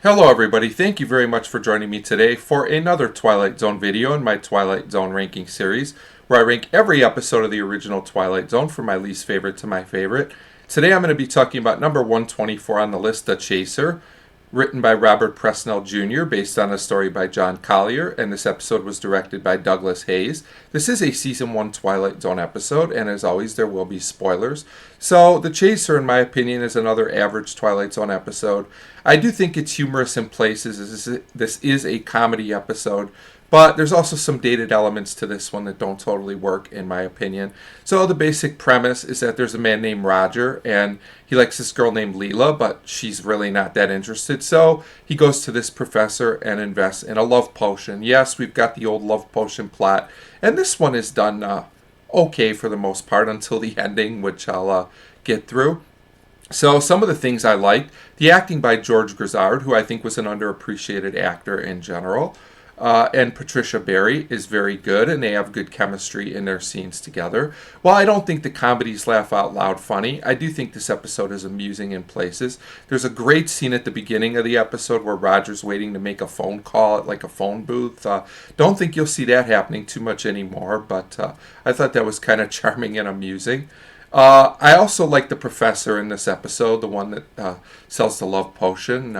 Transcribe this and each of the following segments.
Hello everybody, thank you very much for joining me today for another Twilight Zone video in my Twilight Zone ranking series, where I rank every episode of the original Twilight Zone from my least favorite to my favorite. Today I'm going to be talking about number 124 on the list, The Chaser, written by Robert Presnell Jr., based on a story by John Collier, and this episode was directed by Douglas Hayes. This is a Season 1 Twilight Zone episode, and as always, there will be spoilers. So, The Chaser, in my opinion, is another average Twilight Zone episode. I do think it's humorous in places. This is a comedy episode, but there's also some dated elements to this one that don't totally work, in my opinion. So the basic premise is that there's a man named Roger, and he likes this girl named Leela, but she's really not that interested. So he goes to this professor and invests in a love potion. Yes, we've got the old love potion plot, and this one is done okay for the most part until the ending, which I'll get through. So some of the things I liked, the acting by George Grizzard, who I think was an underappreciated actor in general. And Patricia Barry is very good, and they have good chemistry in their scenes together. While I don't think the comedies laugh out loud funny, I do think this episode is amusing in places. There's a great scene at the beginning of the episode where Roger's waiting to make a phone call at like a phone booth. Don't think you'll see that happening too much anymore, but I thought that was kind of charming and amusing. I also like the professor in this episode, the one that sells the love potion.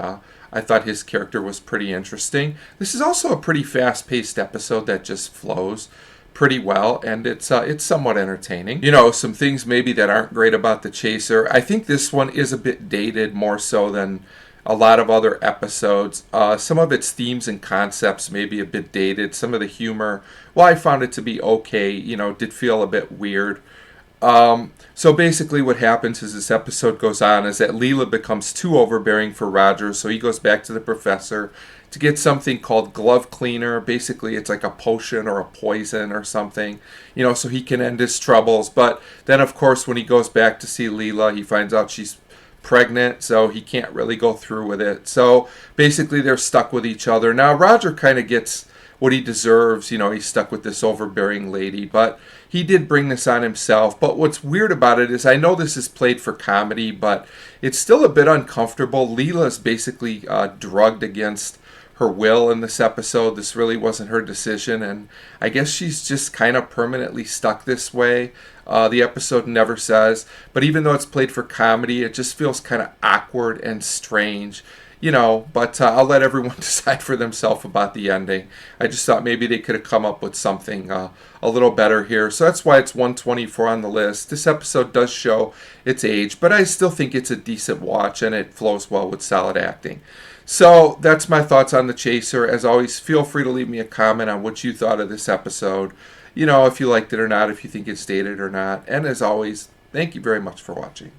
I thought his character was pretty interesting. This is also a pretty fast-paced episode that just flows pretty well, and it's somewhat entertaining. You know, some things maybe that aren't great about The Chaser. I think this one is a bit dated, more so than a lot of other episodes. Some of its themes and concepts may be a bit dated. Some of the humor, well, I found it to be okay. You know, did feel a bit weird. So basically what happens as this episode goes on is that Leela becomes too overbearing for Roger, so he goes back to the professor to get something called glove cleaner. Basically it's like a potion or a poison or something, you know, so he can end his troubles. But then of course when he goes back to see Leela, he finds out she's pregnant, so he can't really go through with it. So basically they're stuck with each other. Now Roger kind of gets what he deserves. You know, he's stuck with this overbearing lady, but he did bring this on himself. But what's weird about it is I know this is played for comedy, but it's still a bit uncomfortable. Leela is basically drugged against her will in this episode. This really wasn't her decision, and I guess she's just kind of permanently stuck this way. The episode never says, but even though it's played for comedy, it just feels kind of awkward and strange. You know, but I'll let everyone decide for themselves about the ending. I just thought maybe they could have come up with something a little better here. So that's why it's 124 on the list. This episode does show its age, but I still think it's a decent watch, and it flows well with solid acting. So that's my thoughts on The Chaser. As always, feel free to leave me a comment on what you thought of this episode. You know, if you liked it or not, if you think it's dated or not. And as always, thank you very much for watching.